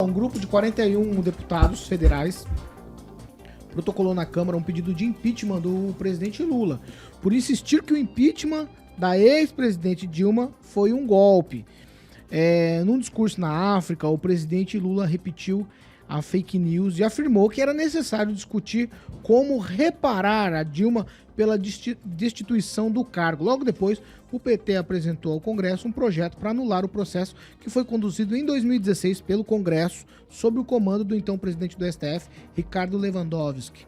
Um grupo de 41 deputados federais protocolou na Câmara um pedido de impeachment do presidente Lula, por insistir que o impeachment da ex-presidente Dilma foi um golpe. Num discurso na África, o presidente Lula repetiu a fake news e afirmou que era necessário discutir como reparar a Dilma pela destituição do cargo. Logo depois, o PT apresentou ao Congresso um projeto para anular o processo que foi conduzido em 2016 pelo Congresso sob o comando do então presidente do STF, Ricardo Lewandowski.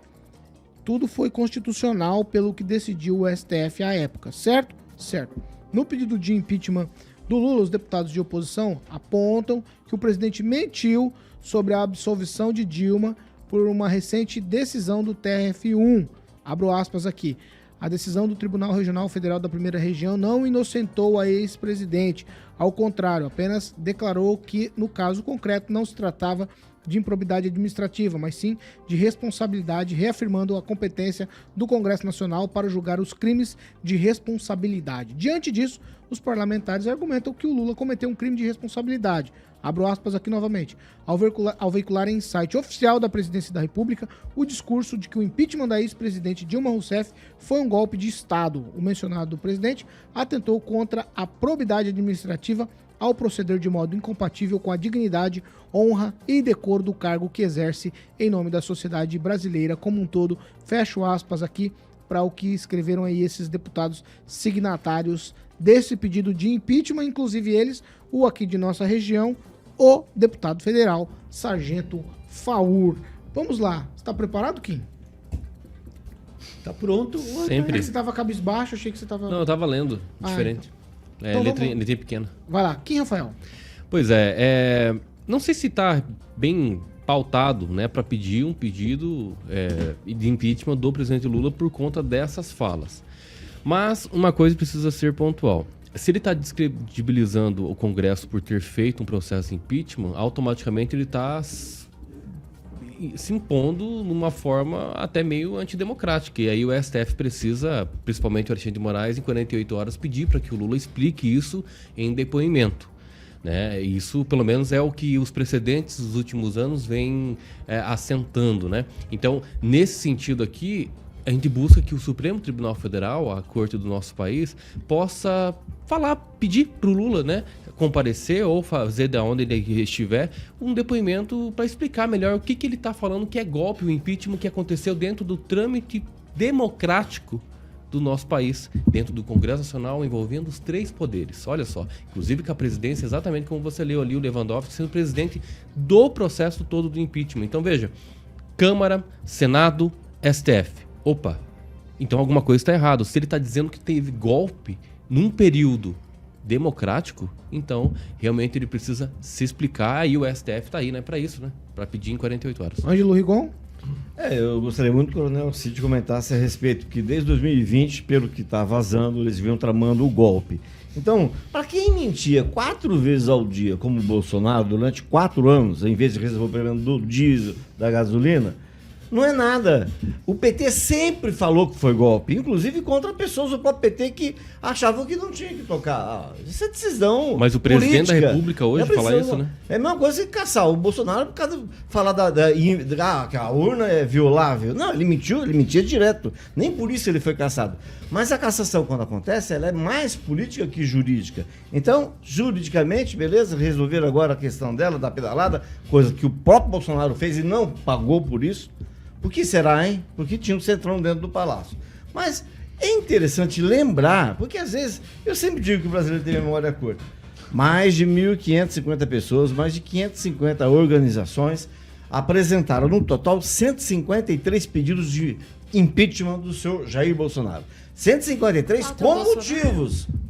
Tudo foi constitucional pelo que decidiu o STF à época, certo? Certo. No pedido de impeachment do Lula, os deputados de oposição apontam que o presidente mentiu sobre a absolvição de Dilma por uma recente decisão do TRF1. Abro aspas aqui. A decisão do Tribunal Regional Federal da Primeira Região não inocentou a ex-presidente. Ao contrário, apenas declarou que, no caso concreto, não se tratava de improbidade administrativa, mas sim de responsabilidade, reafirmando a competência do Congresso Nacional para julgar os crimes de responsabilidade. Diante disso, os parlamentares argumentam que o Lula cometeu um crime de responsabilidade. Abro aspas aqui novamente. Ao veicular em site oficial da Presidência da República o discurso de que o impeachment da ex-presidente Dilma Rousseff foi um golpe de Estado. O mencionado presidente atentou contra a probidade administrativa ao proceder de modo incompatível com a dignidade, honra e decoro do cargo que exerce em nome da sociedade brasileira como um todo. Fecho aspas aqui para o que escreveram aí esses deputados signatários desse pedido de impeachment, inclusive eles, o aqui de nossa região, o deputado federal, Sargento Faur. Vamos lá. Você está preparado, Kim? Tá pronto. Você Sempre. estava cabisbaixo, achei que você estava... Não, eu tava lendo. Diferente. Então Letrinha pequena. Vai lá. Kim, Rafael? Pois não sei se tá bem pautado, né, para pedir um pedido de impeachment do presidente Lula por conta dessas falas. Mas uma coisa precisa ser pontual. Se ele está descredibilizando o Congresso por ter feito um processo de impeachment, automaticamente ele está se impondo numa forma até meio antidemocrática. E aí o STF precisa, principalmente o Alexandre de Moraes, em 48 horas, pedir para que o Lula explique isso em depoimento. Né? Isso, pelo menos, é o que os precedentes dos últimos anos vêm assentando. Né? Então, nesse sentido aqui, a gente busca que o Supremo Tribunal Federal, a corte do nosso país, possa pedir para o Lula, né, comparecer ou fazer de onde ele estiver um depoimento para explicar melhor o que ele está falando que é golpe, o impeachment que aconteceu dentro do trâmite democrático do nosso país, dentro do Congresso Nacional, envolvendo os três poderes. Olha só, inclusive com a presidência, exatamente como você leu ali, o Lewandowski sendo presidente do processo todo do impeachment. Então veja, Câmara, Senado, STF. Opa, então alguma coisa está errada. Se ele está dizendo que teve golpe num período democrático, então realmente ele precisa se explicar e o STF está aí, né, para isso, né, para pedir em 48 horas. Ângelo Rigon? Eu gostaria muito que o Coronel Cid comentasse a respeito, que desde 2020, pelo que está vazando, eles vinham tramando o golpe. Então, para quem mentia 4 vezes ao dia, como o Bolsonaro, durante 4 anos, em vez de resolver o problema do diesel, da gasolina, não é nada. O PT sempre falou que foi golpe, inclusive contra pessoas do próprio PT que achavam que não tinha que tocar. Isso é decisão. Mas o presidente política. da República hoje fala isso, né? É a mesma coisa que caçar o Bolsonaro por causa de falar que a urna é violável. Não, ele mentia direto. Nem por isso ele foi caçado. Mas a cassação, quando acontece, ela é mais política que jurídica. Então, juridicamente, beleza, resolveram agora a questão dela, da pedalada, coisa que o próprio Bolsonaro fez e não pagou por isso. Por que será, hein? Porque tinha um centrão dentro do palácio. Mas é interessante lembrar, porque às vezes, eu sempre digo que o brasileiro tem memória curta. Mais de 1.550 pessoas, mais de 550 organizações apresentaram, no total, 153 pedidos de impeachment do senhor Jair Bolsonaro. 153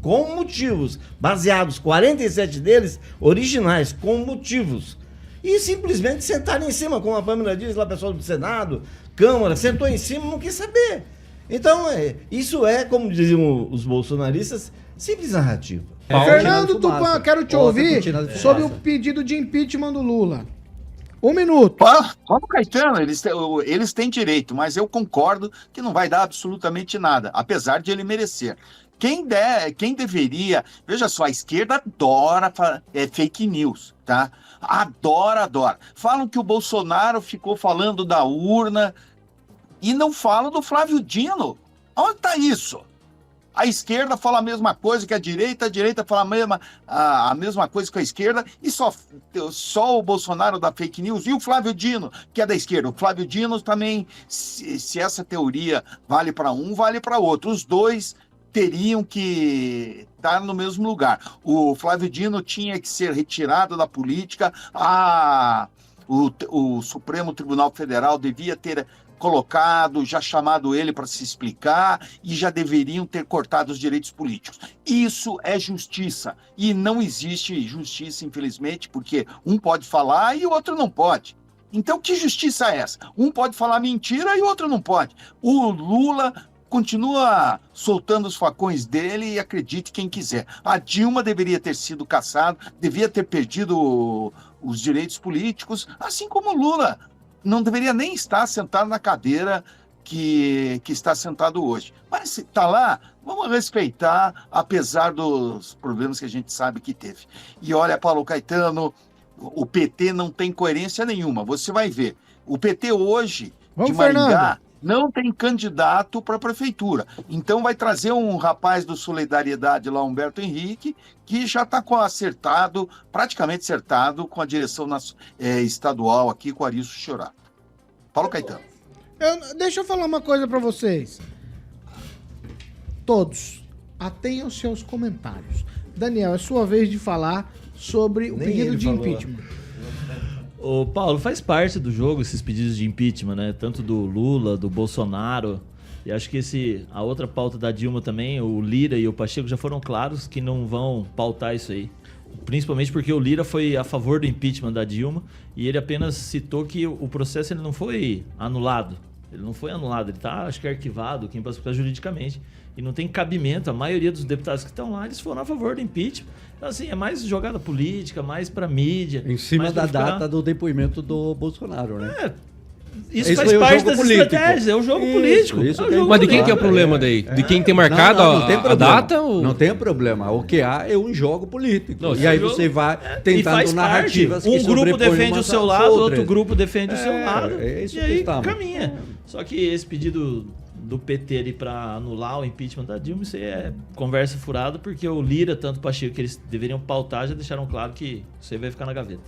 com motivos, baseados, 47 deles originais, com motivos. E simplesmente sentaram em cima, como a Pâmela diz lá, pessoal do Senado, Câmara, sentou em cima, não quis saber. Então, isso é, como diziam os bolsonaristas, simples narrativa. Fernando Tupan, quero te ouvir sobre o pedido de impeachment do Lula. 1 minuto. Como Caetano, eles têm direito, mas eu concordo que não vai dar absolutamente nada, apesar de ele merecer. Quem deveria... Veja só, a esquerda adora fake news, tá? Adora. Falam que o Bolsonaro ficou falando da urna e não falam do Flávio Dino. Onde está isso? A esquerda fala a mesma coisa que a direita fala a mesma coisa que a esquerda, e só o Bolsonaro dá fake news, e o Flávio Dino, que é da esquerda. O Flávio Dino também, se essa teoria vale para um, vale para outro. Os dois teriam que estar no mesmo lugar. O Flávio Dino tinha que ser retirado da política, o Supremo Tribunal Federal devia ter colocado, já chamado ele para se explicar, e já deveriam ter cortado os direitos políticos. Isso é justiça, e não existe justiça, infelizmente, porque um pode falar e o outro não pode. Então, que justiça é essa? Um pode falar mentira e o outro não pode. O Lula continua soltando os facões dele, e acredite quem quiser. A Dilma deveria ter sido caçada, devia ter perdido os direitos políticos, assim como o Lula não deveria nem estar sentado na cadeira que está sentado hoje. Mas se está lá, vamos respeitar, apesar dos problemas que a gente sabe que teve. E olha, Paulo Caetano, o PT não tem coerência nenhuma. Você vai ver. O PT hoje, de Maringá, não tem candidato para a prefeitura. Então vai trazer um rapaz do Solidariedade lá, Humberto Henrique, que já está praticamente acertado com a direção estadual aqui, com o Arilson Chorato. Paulo Caetano. Deixa eu falar uma coisa para vocês. Todos, atenham seus comentários. Daniel, é sua vez de falar sobre o pedido de impeachment. Ô, Paulo, faz parte do jogo esses pedidos de impeachment, né? Tanto do Lula, do Bolsonaro. E acho que a outra pauta da Dilma também, o Lira e o Pacheco já foram claros que não vão pautar isso aí. Principalmente porque o Lira foi a favor do impeachment da Dilma e ele apenas citou que o processo ele não foi anulado. Ele não foi anulado, ele está, acho que, arquivado, quem passa por juridicamente. E não tem cabimento, a maioria dos deputados que estão lá, eles foram a favor do impeachment. Então, assim, é mais jogada política, mais para mídia. Em cima da data do depoimento do Bolsonaro, né? Isso faz parte das estratégias, é o jogo político. Mas de quem que é o problema daí? De quem tem marcado a data? Ou... Não tem problema. O que há é um jogo político. Não, e aí você vai tentando narrativas que grupo defende o seu lado, outro grupo defende o seu lado. É isso e aí caminha. Só que esse pedido do PT ali para anular o impeachment da Dilma, isso aí é conversa furada, porque o Lira, tanto o Pacheco, que eles deveriam pautar, já deixaram claro que isso aí vai ficar na gaveta.